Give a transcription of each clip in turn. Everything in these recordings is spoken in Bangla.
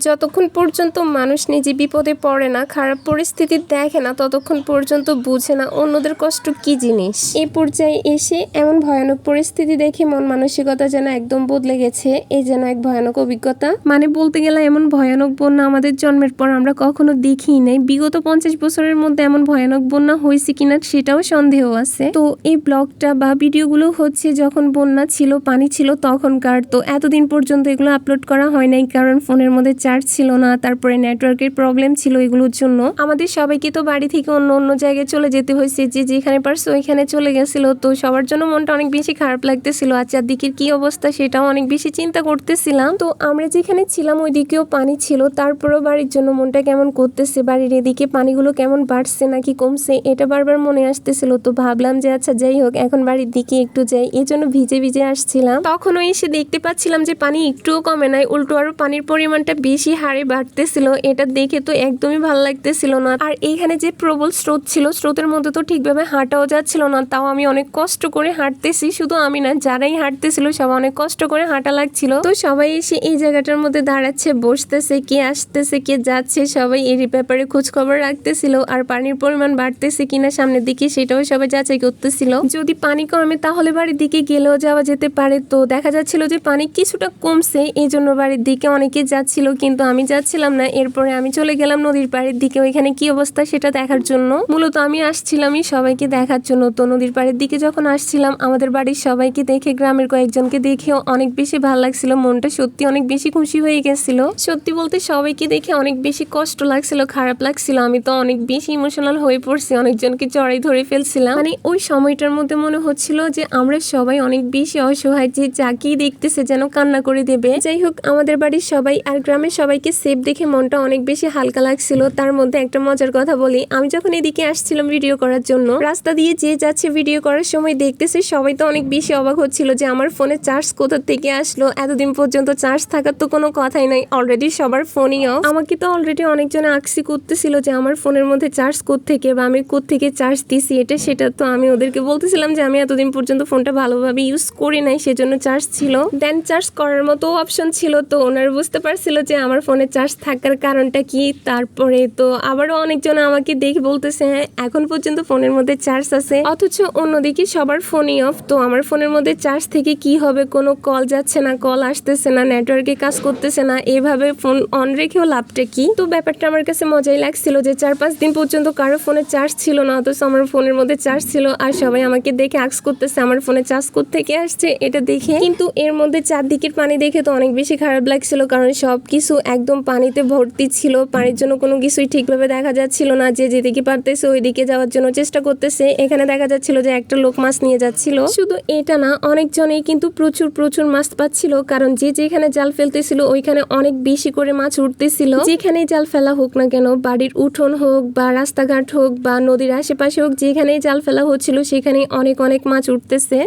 যতক্ষণ পর্যন্ত মানুষ নিজে বিপদে পড়ে না, খারাপ পরিস্থিতি দেখে না, ততক্ষণ পর্যন্ত বুঝে না অন্যদের কষ্ট কি জিনিস। এই পর্যায়ে এসে এমন ভয়ানক পরিস্থিতি দেখে মন মানসিকতা যেন একদম বদলে গেছে। এই যেন এক ভয়ানক অভিজ্ঞতা। মানে বলতে গেলে এমন ভয়ানক বন্যা আমাদের জন্মের পর আমরা কখনো দেখিই নাই। বিগত 50 বছরের মধ্যে এমন ভয়ানক বন্যা হয়েছে কিনা সেটাও সন্দেহ আছে। তো এই ব্লগটা বা ভিডিওগুলো হচ্ছে যখন বন্যা ছিল, পানি ছিল তখনকার। তো এতদিন পর্যন্ত এগুলো আপলোড করা হয় নাই, কারণ ফোনের মধ্যে চার্জ ছিল না, তারপরে নেটওয়ার্কের প্রবলেম ছিল। এগুলোর জন্য আমাদের সবাইকে তো বাড়ি থেকে অন্য অন্য জায়গায় চলে যেতে হয়েছে, যে যেখানে পারছে ওইখানে চলে গেছিল। তো সবার জন্য মনটা অনেক বেশি খারাপ লাগতেছিল। আর চারদিকের কি অবস্থা সেটাও অনেক বেশি চিন্তা করতেছিলাম। তো আমরা যেখানে ছিলাম ওই দিকেও পানি ছিল, তারপরেও বাড়ির জন্য মনটা কেমন করতেছে, বাড়ির এদিকে পানিগুলো কেমন বাড়ছে নাকি কমছে এটা বারবার মনে আসতেছিল। তো ভাবলাম যে আচ্ছা যাই হোক, এখন বাড়ির দিকে একটু যাই। এই জন্য ভিজে ভিজে আসছিলাম। তখনও এসে দেখতে পাচ্ছিলাম যে পানি একটুও কমে নাই, উল্টো আরো পানির পরিমাণটা বেশি হারে বাড়তেছিল। এটা দেখে তো একদমই ভালো লাগতেছিল না। আর এইখানে যে প্রবল স্রোত ছিল, স্রোতের মধ্যে তো ঠিকভাবে হাঁটাও যাচ্ছিল না। তাও আমি অনেক কষ্ট করে হাঁটতেছি, শুধু আমি না, যারাই হাঁটতেছিল সবাই অনেক কষ্ট করে হাঁটা লাগছিল। তো সবাই এসে এই জায়গাটার মধ্যে দাঁড়াচ্ছে, বসতেছে, কে আসতেছে কে যাচ্ছে সবাই এর ব্যাপারে খোঁজ খবর রাখতেছিল। আর পানির পরিমাণ বাড়তেছে কিনা সামনের দিকে সেটাও সবাই যাচাই করতেছিল। যদি পানি কমে তাহলে বাড়ির দিকে গেলেও যাওয়া যেতে পারে। তো দেখা যাচ্ছিল যে পানি কিছুটা কমছে, এই জন্য বাড়ির দিকে অনেকে যাচ্ছিল, কিন্তু আমি যাচ্ছিলাম না। এরপরে আমি চলে গেলাম নদীর পাড়ের দিকে, ওইখানে কি অবস্থা সেটা দেখার জন্য। মূলত আমি আসছিলামই সবাইকে দেখার জন্য। তো নদীর পাড়ের দিকে যখন আসছিলাম, আমাদের বাড়ির সবাইকে দেখে, গ্রামের কয়েকজনকে দেখেও অনেক বেশি ভালো লাগছিল। মনটা সত্যি অনেক বেশি খুশি হয়ে গেছিল। সত্যি বলতে সবাইকে দেখে অনেক বেশি কষ্ট লাগছিল, খারাপ লাগছিল। আমি তো অনেক বেশি ইমোশনাল হয়ে পড়ছি, অনেকজনকে জড়াই ধরে ফেলছিলাম। মানে ওই সময়টার মধ্যে মনে হচ্ছিল যে আমরা সবাই অনেক বেশি অসহায়, যে যাকেই দেখতেছে যেন কান্না করে দেবে। যাই হোক, আমাদের বাড়ির সবাই আর গ্রামের সবাইকে সেফ দেখে মনটা অনেক বেশি হালকা লাগছিল। তার মধ্যে একটা মজার কথা বলি, আমি যখন এদিকে আসছিলাম ভিডিও করার জন্য, রাস্তা দিয়ে যে যাচ্ছে ভিডিও করার সময় দেখতেছে, সবাই তো অনেক বেশি অবাক হচ্ছিল যে আমার ফোনে চার্জ কোথা থেকে আসলো। এতদিন পর্যন্ত চার্জ থাকার তো কোনো কথাই নাই, অলরেডি সবার ফোনই অফ। আমাকে তো অলরেডি অনেকজনে আকসি করতেছিল যে আমার ফোনের মধ্যে চার্জ কোত্থেকে বা আমি কোত্থেকে চার্জ দিছি এটা সেটা। তো আমি ওদেরকে বলতেছিলাম যে আমি এতদিন পর্যন্ত ফোনটা ভালোভাবে ইউজ করি নাই, সেজন্য চার্জ ছিল। দেন চার্জ করার মতো অপশন ছিল। তো ওনারা বুঝতে পারছিল যে আমার ফোনে চার্জ থাকার কারণটা কি। তারপরে তো আবারও অনেকজন আমাকে দেখে বলতেছে হ্যাঁ এখন পর্যন্ত ফোনের মধ্যে চার্জ আছে, অথচ অন্যদিকে সবার ফোনই অফ। তো আমার ফোনের মধ্যে চার্জ থেকে কি হবে, কোনো কল যাচ্ছে না, কল আসতেছে না, নেটওয়ার্কে কাজ করতেছে না, এভাবে ফোন অন রেখেও লাভটা কি। তো ব্যাপারটা আমার কাছে মজাই লাগছিল যে 4-5 দিন পর্যন্ত কারো ফোনে চার্জ ছিল না, অথচ আমার ফোনের মধ্যে চার্জ ছিল। আর সবাই আমাকে দেখে আক্স করতেছে আমার ফোনে চার্জ কোত্থেকে আসছে এটা দেখে। কিন্তু এর মধ্যে চারদিকের পানি দেখে তো অনেক বেশি খারাপ লাগছিল, কারণ সবকিছু একদম পানিতে ভর্তি ছিল। পানির জন্য কোনো কিছুই ঠিকভাবে দেখা যাচ্ছিল না। যে যেদিকে পারতেছে ওইদিকে যাওয়ার জন্য চেষ্টা করতেছে। এখানে দেখা যাচ্ছিল যে একটা লোক মাছ নিয়ে যাচ্ছিল। শুধু এটা না, অনেকজনেই কিন্তু প্রচুর প্রচুর মাছ পাচ্ছিল, কারণ যে যেখানে জাল ফেলতেছিল ওইখানে অনেক বেশি করে মাছ উঠতেছিল। যেখানে জাল ফেলা হোক না কেন, বাড়ির উঠোন হোক বা রাস্তাঘাট হোক বা নদীর আশেপাশে হোক, যেখানেই জাল ফেলা হচ্ছিল সেখানে অনেক অনেক মাছ উঠতেছে।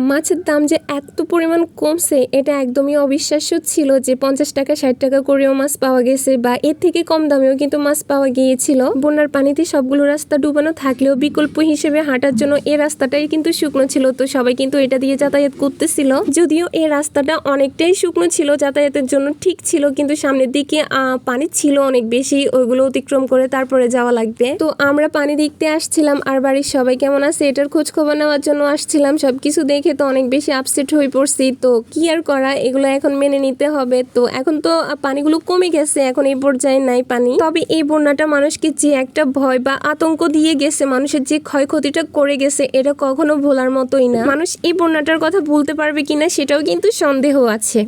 মাছের দাম যে এত পরিমাণ কমছে এটা একদমই অবিশ্বাস্য ছিল, যে 50 টাকা 60 টাকা করেও মাছ পাওয়া গেছে, বা এর থেকে কম দামেও কিন্তু মাছ পাওয়া গিয়েছিল। বন্যার পানিতে সবগুলো রাস্তা ডুবানো থাকলেও বিকল্প হিসেবে হাঁটার জন্য এই রাস্তাটাই কিন্তু শুকনো ছিল। তো সবাই কিন্তু এটা দিয়ে যাতায়াত করতেছিল। যদিও এই রাস্তাটা অনেকটাই শুকনো ছিল, যাতায়াতের জন্য ঠিক ছিল, কিন্তু সামনের দিকে পানি ছিল অনেক বেশি, ওইগুলো অতিক্রম করে তারপরে যাওয়া লাগবে। তো আমরা পানি দেখতে আসছিলাম, আর বাড়ির সবাই কেমন আছে এটার খোঁজ খবর নেওয়ার জন্য আসছিলাম। সবকিছু দেখে তো অনেক বেশি আপসেট হয়ে পড়ছি। তো কি আর করা, এগুলো এখন মেনে নিতে হবে। তো এখন তো পানিগুলো কমে গেছে, এখন এই পর্যায়ে নাই পানি। তবে এই বন্যাটা মানুষকে যে একটা ভয় বা আতঙ্ক দিয়ে গেছে, মানুষের যে ক্ষয়ক্ষতিটা করে গেছে, এটা কখনো ভোলার মতোই না। মানুষ এই বন্যাটার কথা ভুলতে পারবে কিনা সেটাও কিন্তু সন্দেহ আছে।